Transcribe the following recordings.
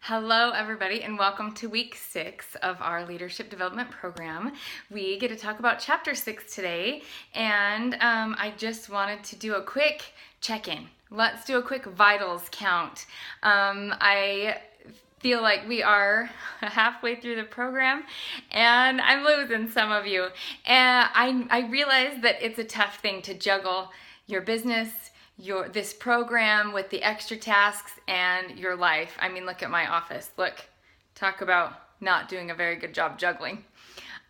Hello, everybody, and welcome to week 6 of our leadership development program. We get to talk about chapter 6 today, and I just wanted to do a quick check-in. Let's do a quick vitals count. I feel like we are halfway through the program, and I'm losing some of you. And I realize that it's a tough thing to juggle your business, this program with the extra tasks, and your life. I mean, look at my office. Look, talk about not doing a very good job juggling.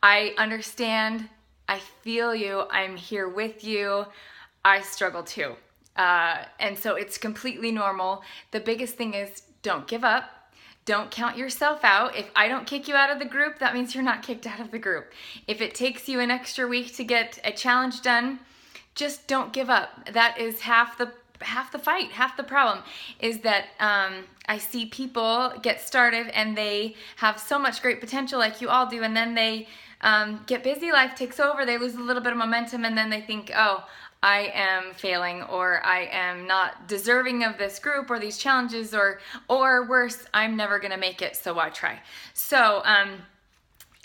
I understand. I feel you. I'm here with you. I struggle too. And so it's completely normal. The biggest thing is don't give up. Don't count yourself out. If I don't kick you out of the group, that means you're not kicked out of the group. If it takes you an extra week to get a challenge done, just don't give up. That is half the fight. Half the problem is that I see people get started and they have so much great potential like you all do, and then they get busy, life takes over, they lose a little bit of momentum, and then they think, oh, I am failing, or I am not deserving of this group or these challenges, or worse, I'm never gonna make it, so why try? So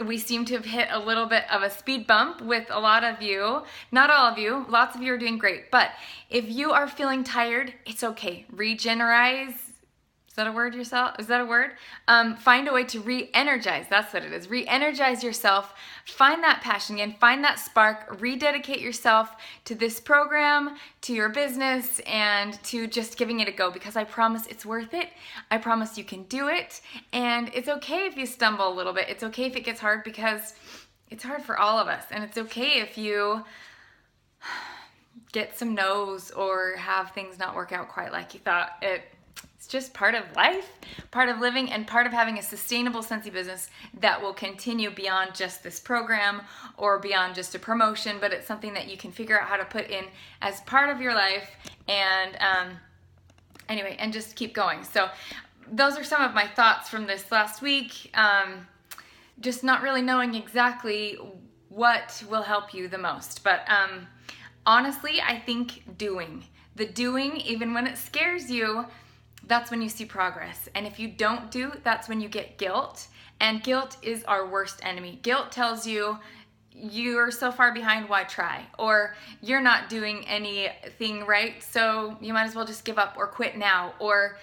we seem to have hit a little bit of a speed bump with a lot of you. Not all of you, lots of you are doing great. But if you are feeling tired, it's okay. Regenerate. Is that a word yourself? Is that a word? Find a way to re-energize. That's what it is. Re-energize yourself. Find that passion again. Find that spark. Rededicate yourself to this program, to your business, and to just giving it a go, because I promise it's worth it. I promise you can do it. And it's okay if you stumble a little bit. It's okay if it gets hard, because it's hard for all of us. And it's okay if you get some no's or have things not work out quite like you thought. It's just part of life, part of living, and part of having a sustainable Scentsy business that will continue beyond just this program or beyond just a promotion, but it's something that you can figure out how to put in as part of your life, and anyway, and just keep going. So those are some of my thoughts from this last week. Just not really knowing exactly what will help you the most, but honestly, I think doing, even when it scares you, that's when you see progress. And if you don't do, that's when you get guilt. And guilt is our worst enemy. Guilt tells you, you're so far behind, why try? Or you're not doing anything right, so you might as well just give up or quit now. Or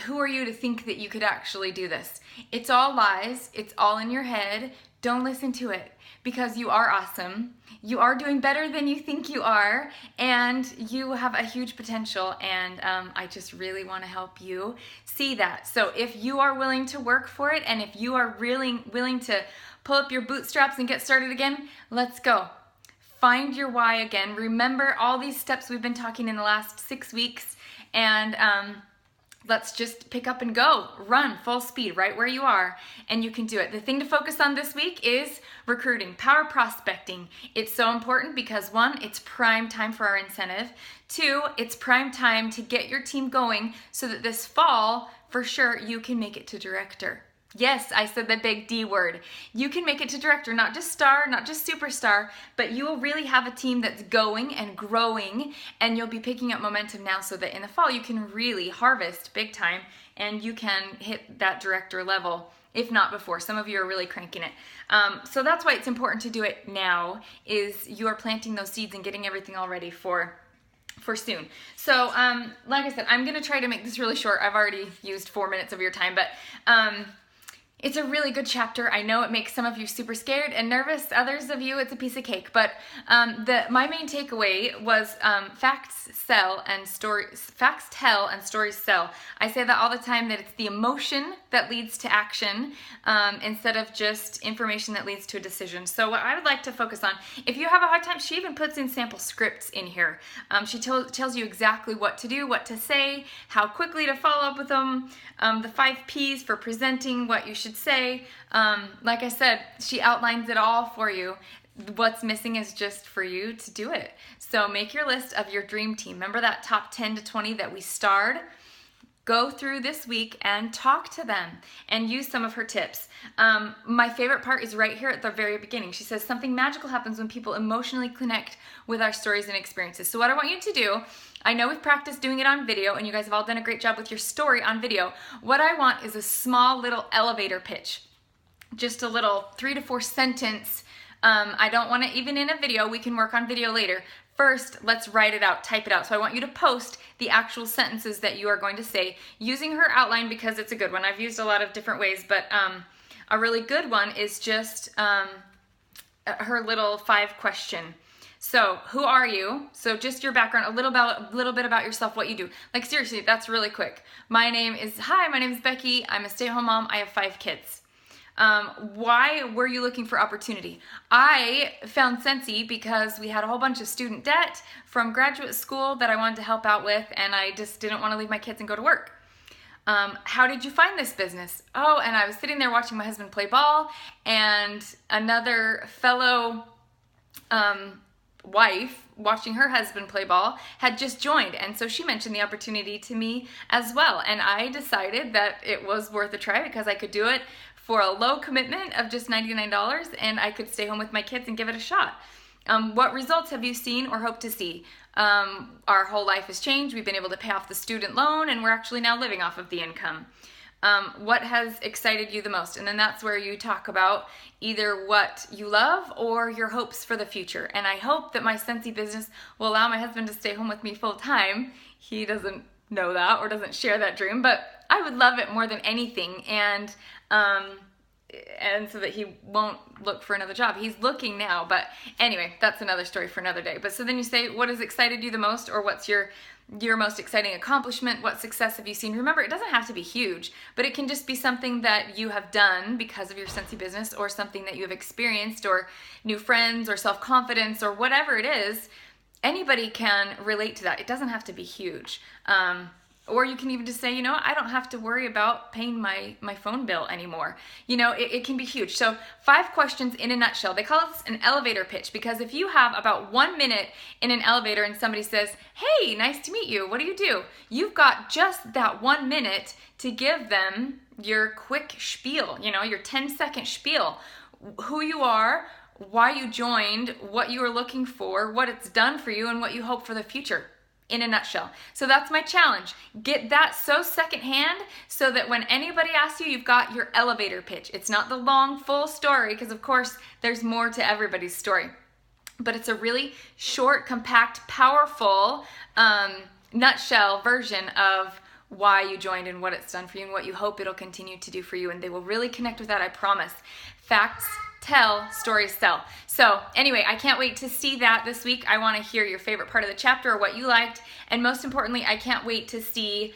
who are you to think that you could actually do this? It's all lies. It's all in your head. Don't listen to it, because you are awesome. You are doing better than you think you are, and you have a huge potential, and I just really want to help you see that. So if you are willing to work for it, and if you are really willing to pull up your bootstraps and get started again, let's go. Find your why again. Remember all these steps we've been talking in the last 6 weeks, and let's just pick up and go. Run full speed right where you are, and you can do it. The thing to focus on this week is recruiting, power prospecting. It's so important because 1, it's prime time for our incentive. 2, it's prime time to get your team going so that this fall, for sure, you can make it to director. Yes, I said the big D word. You can make it to director, not just star, not just superstar, but you will really have a team that's going and growing, and you'll be picking up momentum now so that in the fall you can really harvest big time and you can hit that director level, if not before. Some of you are really cranking it. So that's why it's important to do it now, is you are planting those seeds and getting everything all ready for soon. So like I said, I'm gonna try to make this really short. I've already used 4 minutes of your time, but it's a really good chapter. I know it makes some of you super scared and nervous. Others of you, it's a piece of cake. But my main takeaway was facts tell and stories sell. I say that all the time, that it's the emotion that leads to action instead of just information that leads to a decision. So what I would like to focus on, if you have a hard time, she even puts in sample scripts in here. She tells you exactly what to do, what to say, how quickly to follow up with them, the 5 Ps for presenting what you should say. Like I said, she outlines it all for you. What's missing is just for you to do it. So make your list of your dream team. Remember that top 10 to 20 that we starred? go through this week and talk to them and use some of her tips. My favorite part is right here at the very beginning. She says, something magical happens when people emotionally connect with our stories and experiences. So what I want you to do, I know we've practiced doing it on video, and you guys have all done a great job with your story on video. What I want is a small little elevator pitch. Just a little 3 to 4 sentence. I don't want it even in a video. We can work on video later. First, let's write it out, type it out. So I want you to post the actual sentences that you are going to say using her outline, because it's a good one. I've used a lot of different ways, but a really good one is just her little 5 question. So, who are you? So just your background, a little bit about yourself, what you do. Like seriously, that's really quick. Hi, my name is Becky. I'm a stay-at-home mom. I have 5 kids. Why were you looking for opportunity? I found Scentsy because we had a whole bunch of student debt from graduate school that I wanted to help out with, and I just didn't want to leave my kids and go to work. How did you find this business? Oh, and I was sitting there watching my husband play ball, and another fellow wife watching her husband play ball had just joined, and so she mentioned the opportunity to me as well, and I decided that it was worth a try because I could do it for a low commitment of just $99, and I could stay home with my kids and give it a shot. What results have you seen or hope to see? Our whole life has changed. We've been able to pay off the student loan, and we're actually now living off of the income. What has excited you the most? And then that's where you talk about either what you love or your hopes for the future. And I hope that my Scentsy business will allow my husband to stay home with me full time. He doesn't know that or doesn't share that dream, but I would love it more than anything. And so that he won't look for another job. He's looking now, but anyway, that's another story for another day. But so then you say, what has excited you the most, or what's your most exciting accomplishment? What success have you seen? Remember, it doesn't have to be huge, but it can just be something that you have done because of your Scentsy business, or something that you have experienced, or new friends, or self-confidence, or whatever it is. Anybody can relate to that. It doesn't have to be huge. Or you can even just say, I don't have to worry about paying my phone bill anymore. It can be huge. So 5 questions in a nutshell. They call this an elevator pitch, because if you have about 1 minute in an elevator and somebody says, hey, nice to meet you, what do? You've got just that 1 minute to give them your quick spiel, your 10-second spiel. Who you are, why you joined, what you were looking for, what it's done for you, and what you hope for the future. In a nutshell. So that's my challenge. Get that so secondhand so that when anybody asks you, you've got your elevator pitch. It's not the long, full story, because of course there's more to everybody's story. But it's a really short, compact, powerful nutshell version of why you joined and what it's done for you and what you hope it'll continue to do for you. And they will really connect with that, I promise. Facts tell, stories sell. So anyway, I can't wait to see that this week. I want to hear your favorite part of the chapter or what you liked. And most importantly, I can't wait to see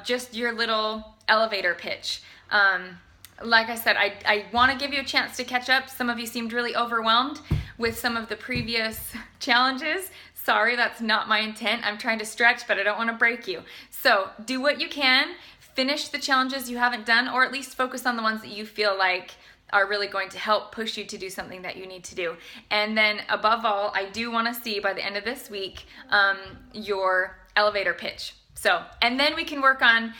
just your little elevator pitch. Like I said, I want to give you a chance to catch up. Some of you seemed really overwhelmed with some of the previous challenges. Sorry, that's not my intent. I'm trying to stretch, but I don't want to break you. So do what you can. Finish the challenges you haven't done, or at least focus on the ones that you feel like are really going to help push you to do something that you need to do. And then above all, I do want to see by the end of this week your elevator pitch. So, and then we can work on,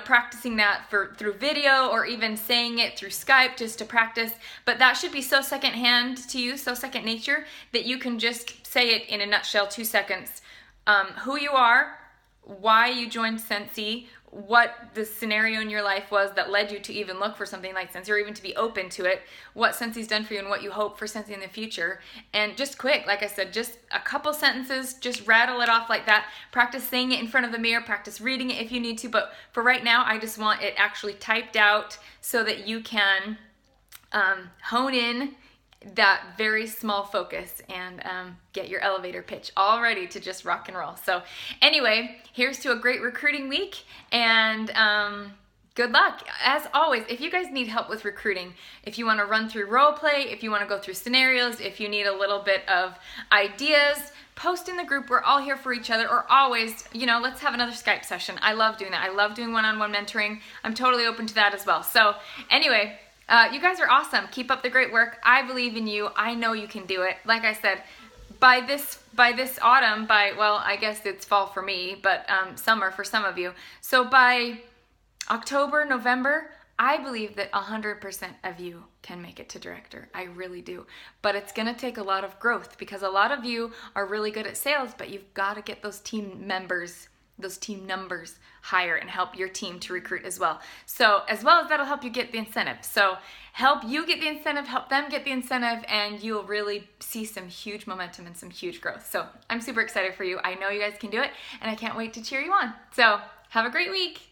practicing that through video, or even saying it through Skype just to practice. But that should be so secondhand to you, so second nature, that you can just say it in a nutshell, 2 seconds. Who you are, why you joined Scentsy, what the scenario in your life was that led you to even look for something like Scentsy, or even to be open to it, what Scentsy's done for you and what you hope for Scentsy in the future. And just quick, like I said, just a couple sentences, just rattle it off like that. Practice saying it in front of the mirror, practice reading it if you need to, but for right now, I just want it actually typed out so that you can hone in that very small focus and get your elevator pitch all ready to just rock and roll. So anyway, here's to a great recruiting week, and good luck. As always, if you guys need help with recruiting, if you want to run through role play, if you want to go through scenarios, if you need a little bit of ideas, post in the group. We're all here for each other. Or always, let's have another Skype session. I love doing that. I love doing one-on-one mentoring. I'm totally open to that as well. So anyway, you guys are awesome. Keep up the great work. I believe in you. I know you can do it. Like I said, by this autumn, well, I guess it's fall for me, but summer for some of you. So by October, November, I believe that 100% of you can make it to director. I really do. But it's going to take a lot of growth, because a lot of you are really good at sales, but you've got to get those team members, those team numbers higher, and help your team to recruit as well. So as well as that'll help you get the incentive. So help you get the incentive, help them get the incentive, and you'll really see some huge momentum and some huge growth. So I'm super excited for you. I know you guys can do it, and I can't wait to cheer you on. So have a great week.